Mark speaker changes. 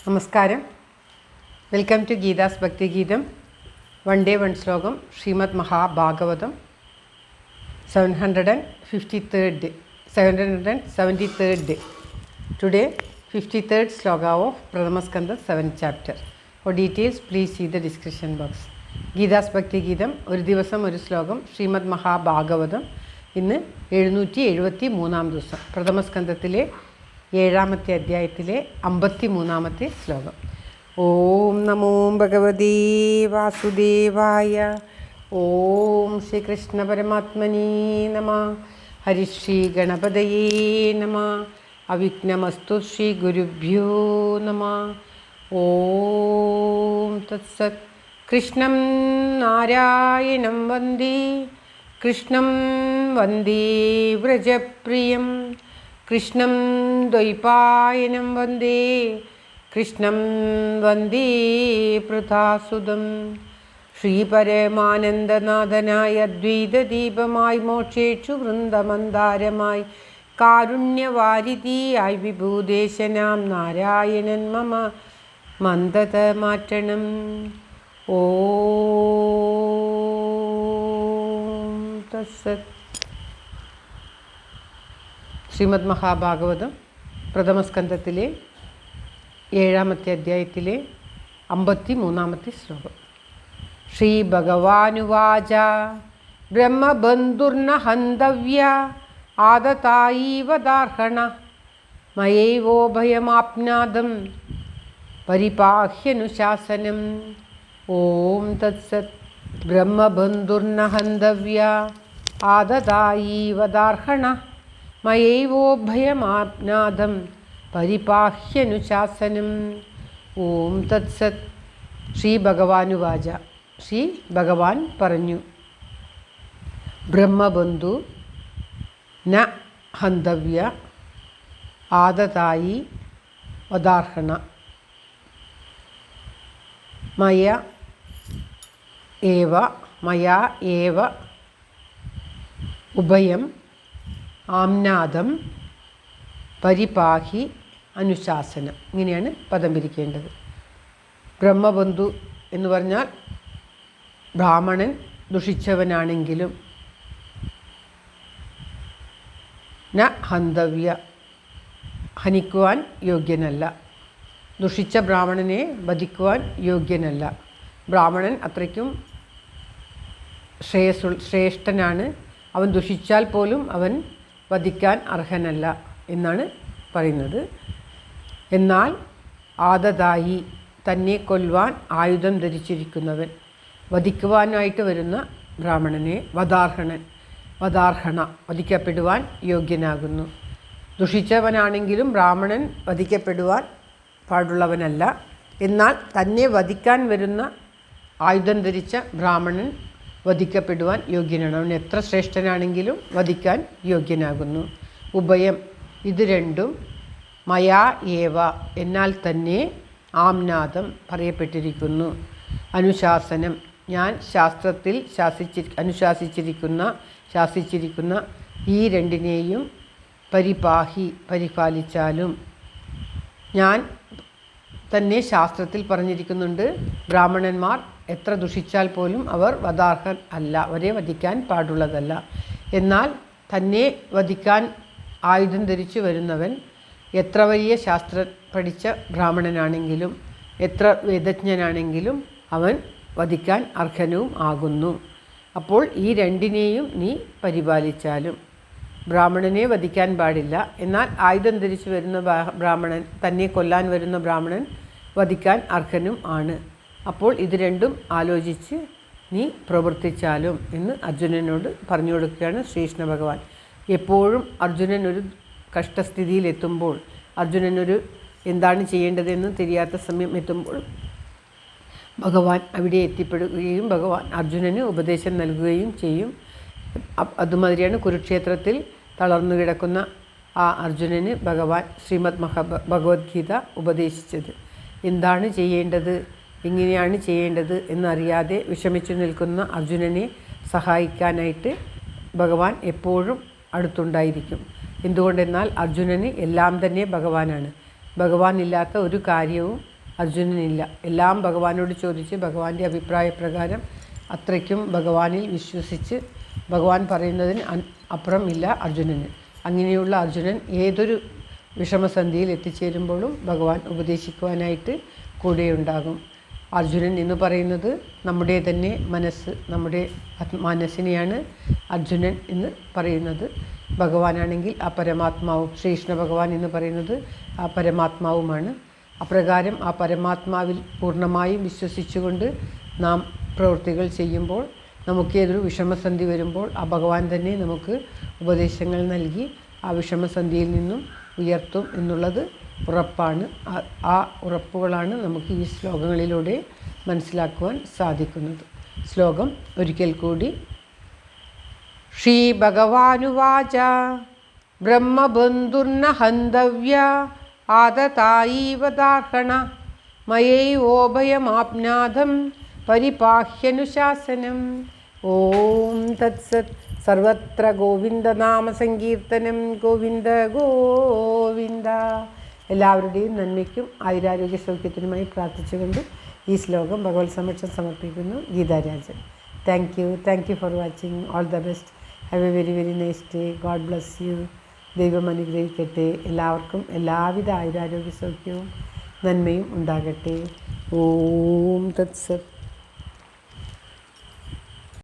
Speaker 1: നമസ്കാരം. Welcome to Geetha's ഭക്തിഗീതം. One day one ശ്ലോകം. ശ്രീമദ് Mahabhagavatam 773rd day. Today 53rd sloka of Pradhamaskanda 7th chapter. For details please see the description box. Geetha's Bhakthigeetham ഒരു ദിവസം ഒരു ശ്ലോകം. ശ്രീമദ് മഹാഭാഗവതം ഇന്ന് 773 ദിവസം. പ്രഥമസ്കന്ധത്തിലെ 7ാമത്തെ അധ്യായത്തിലെ 53ാമത്തെ ശ്ലോകം. ഓം നമോ ഭഗവതേ വാസുദേവായ. ഓം ശ്രീകൃഷ്ണ പരമാത്മനേ നമഃ. ഹരിശ്രീ ഗണപതയേ നമഃ. അവിഘ്നമസ്തു ശ്രീ ഗുരുഭ്യോ നമഃ. ഓം തത്സത്. കൃഷ്ണം നാരായണം വന്ദേ. കൃഷ്ണം വന്ദേ വ്രജപ്രിയം. കൃഷ്ണം ദ്വൈപായനം വന്ദേ. കൃഷ്ണം വന്ദേ പൃഥാസുതം. ശ്രീപരമാനന്ദനാഥനായ അദ്വൈതദീപമായി മോക്ഷേക്ഷു വൃന്ദമന്ദാരമായി കാരുണ്യവാരിധിയായി വിഭൂദേശനാം നാരായണൻ മമ മന്ദത മാറ്റണം. ഓം തത്സത്. ശ്രീമദ് മഹാഭാഗവതം പ്രഥമസ്കന്ധത്തിലെ 7ാമത്തെ അധ്യായത്തിലെ 53ാമത്തെ ശ്ലോകം. ശ്രീ ഭഗവാനുവാച. ബ്രഹ്മബന്ധുർന ഹന്തവ്യ ആദതായീവദാർഹണ മയൈവോഭയമാപ്നാദം പരിപാഹ്യനുശാസനം. ഓം തത്സത്. ബ്രഹ്മബന്ധുർന ഹന്തവ്യ ആദതായീവദാർഹണ മയൈവോഭയമാപ്നാദം പരിപാഹ്യനുശാസനം. ഓം തത്സത്. ശ്രീ ഭഗവാനുവാച. ശ്രീ ഭഗവാൻ പറഞ്ഞു. ബ്രഹ്മബന്ധു ന ഹന്തവ്യ ആദതായി വദാർഹണ മയാ ഏവ ഉഭയം ആംനാദം പരിപാഹി അനുശാസനം. ഇങ്ങനെയാണ് പദം പിരിക്കേണ്ടത്. ബ്രഹ്മബന്ധു എന്ന് പറഞ്ഞാൽ ബ്രാഹ്മണൻ ദുഷിച്ചവനാണെങ്കിലും ന ഹന്തവ്യ ഹനിക്കുവാൻ യോഗ്യനല്ല. ദുഷിച്ച ബ്രാഹ്മണനെ വധിക്കുവാൻ യോഗ്യനല്ല. ബ്രാഹ്മണൻ അത്രയ്ക്കും ശ്രേഷ്ഠനാണ്. അവൻ ദുഷിച്ചാൽ പോലും അവൻ വധിക്കാൻ അർഹനല്ല എന്നാണ് പറയുന്നത്. എന്നാൽ ആദതായി തന്നെ കൊല്ലുവാൻ ആയുധം ധരിച്ചിരിക്കുന്നവൻ, വധിക്കുവാനായിട്ട് വരുന്ന ബ്രാഹ്മണനെ വധാർഹണ വധിക്കപ്പെടുവാൻ യോഗ്യനാകുന്നു. ദുഷിച്ചവനാണെങ്കിലും ബ്രാഹ്മണൻ വധിക്കപ്പെടുവാൻ പാടുള്ളവനല്ല. എന്നാൽ തന്നെ വധിക്കാൻ വരുന്ന ആയുധം ധരിച്ച ബ്രാഹ്മണൻ വധിക്കപ്പെടുവാൻ യോഗ്യനാണ്. അവൻ എത്ര ശ്രേഷ്ഠനാണെങ്കിലും വധിക്കാൻ യോഗ്യനാകുന്നു. ഉഭയം ഇത് രണ്ടും മയാ ഏവ എന്നാൽ തന്നെ ആംനാദം പറയപ്പെട്ടിരിക്കുന്നു. അനുശാസനം ഞാൻ ശാസ്ത്രത്തിൽ ശാസിച്ചിരിക്കുന്ന ഈ രണ്ടിനെയും പരിപാലിച്ചാലും. ഞാൻ തന്നെ ശാസ്ത്രത്തിൽ പറഞ്ഞിരിക്കുന്നുണ്ട്, ബ്രാഹ്മണന്മാർ എത്ര ദുഷിച്ചാൽ പോലും അവർ വധാർഹൻ അല്ല, അവരെ വധിക്കാൻ പാടുള്ളതല്ല. എന്നാൽ തന്നെ വധിക്കാൻ ആയുധം ധരിച്ചു വരുന്നവൻ എത്ര വലിയ ശാസ്ത്രം പഠിച്ച ബ്രാഹ്മണനാണെങ്കിലും എത്ര വേദജ്ഞനാണെങ്കിലും അവൻ വധിക്കാൻ അർഹനും ആകുന്നു. അപ്പോൾ ഈ രണ്ടിനെയും നീ പരിപാലിച്ചാലും. ബ്രാഹ്മണനെ വധിക്കാൻ പാടില്ല, എന്നാൽ ആയുധം ധരിച്ചു വരുന്ന ബ്രാഹ്മണൻ, തന്നെ കൊല്ലാൻ വരുന്ന ബ്രാഹ്മണൻ വധിക്കാൻ അർഹനും ആണ്. അപ്പോൾ ഇത് രണ്ടും ആലോചിച്ച് നീ പ്രവർത്തിച്ചാലും എന്ന് അർജുനനോട് പറഞ്ഞു കൊടുക്കുകയാണ് ശ്രീകൃഷ്ണ ഭഗവാൻ. എപ്പോഴും അർജുനൻ ഒരു കഷ്ടസ്ഥിതിയിലെത്തുമ്പോൾ, അർജുനനൊരു എന്താണ് ചെയ്യേണ്ടതെന്ന് తెలిയാത്ത സമയം എത്തുമ്പോൾ ഭഗവാൻ അവിടെ എത്തിപ്പെടുകയും ഭഗവാൻ അർജുനന് ഉപദേശം നൽകുകയും ചെയ്യും. അതുമാതിരിയാണ് കുരുക്ഷേത്രത്തിൽ തളർന്നു കിടക്കുന്ന ആ അർജുനന് ഭഗവാൻ ശ്രീമദ് ഭഗവത്ഗീത ഉപദേശിച്ചത്. എന്താണ് ചെയ്യേണ്ടത്, എങ്ങനെയാണ് ചെയ്യേണ്ടത് എന്നറിയാതെ വിഷമിച്ചു നിൽക്കുന്ന അർജുനനെ സഹായിക്കാനായിട്ട് ഭഗവാൻ എപ്പോഴും അടുത്തുണ്ടായിരിക്കും. എന്തുകൊണ്ടെന്നാൽ അർജുനന് എല്ലാം തന്നെ ഭഗവാനാണ്. ഭഗവാൻ ഇല്ലാത്ത ഒരു കാര്യവും അർജുനനില്ല. എല്ലാം ഭഗവാനോട് ചോദിച്ച് ഭഗവാന്റെ അഭിപ്രായപ്രകാരം അത്രയ്ക്കും ഭഗവാനിൽ വിശ്വസിച്ച് ഭഗവാൻ പറയുന്നതിന് അപ്പുറം ഇല്ല അർജുനന്. അങ്ങനെയുള്ള അർജുനൻ ഏതൊരു വിഷമസന്ധിയിൽ എത്തിച്ചേരുമ്പോഴും ഭഗവാൻ ഉപദേശിക്കുവാനായിട്ട് കൂടെയുണ്ടാകും. അർജുനൻ എന്ന് പറയുന്നത് നമ്മുടെ തന്നെ മനസ്സ്, നമ്മുടെ മനസ്സിനെയാണ് അർജുനൻ എന്ന് പറയുന്നത്. ഭഗവാനാണെങ്കിൽ ആ പരമാത്മാവും, ശ്രീകൃഷ്ണ ഭഗവാൻ എന്ന് പറയുന്നത് ആ പരമാത്മാവുമാണ്. അപ്രകാരം ആ പരമാത്മാവിൽ പൂർണ്ണമായും വിശ്വസിച്ചുകൊണ്ട് നാം പ്രവൃത്തികൾ ചെയ്യുമ്പോൾ നമുക്ക് ഏതൊരു വിഷമസന്ധി വരുമ്പോൾ ആ ഭഗവാൻ തന്നെ നമുക്ക് ഉപദേശങ്ങൾ നൽകി ആ വിഷമസന്ധിയിൽ നിന്നും ഉയർത്തും എന്നുള്ളത് ഉറപ്പാണ്. ആ ഉറപ്പുകളാണ് നമുക്ക് ഈ ശ്ലോകങ്ങളിലൂടെ മനസ്സിലാക്കുവാൻ സാധിക്കുന്നത്. ശ്ലോകം ഒരിക്കൽ കൂടി. ശ്രീ ഭഗവാനുവാച ബ്രഹ്മബന്ധുർന ഹന്തവ്യ ആദതായീവദാഹണ മയൈവോഭയമാപ്നാഥം പരിപാഹ്യനുശാസനം. ഓം തത്സത്. സർവത്ര ഗോവിന്ദനാമസങ്കീർത്തനം. ഗോവിന്ദ ഗോവിന്ദ. എല്ലാവരുടെയും നന്മയ്ക്കും ആയുരാരോഗ്യ സൗഖ്യത്തിനുമായി പ്രാർത്ഥിച്ചുകൊണ്ട് ഈ ശ്ലോകം ഭഗവത് സമക്ഷം സമർപ്പിക്കുന്നു. Geetha Rajan. Thank you for watching. All the best. Have A very very nice day. God bless you. ദൈവം അനുഗ്രഹിക്കട്ടെ. എല്ലാവർക്കും എല്ലാവിധ ആയുരാരോഗ്യ സൗഖ്യവും നന്മയും ഉണ്ടാകട്ടെ. ഓം തത്സത്.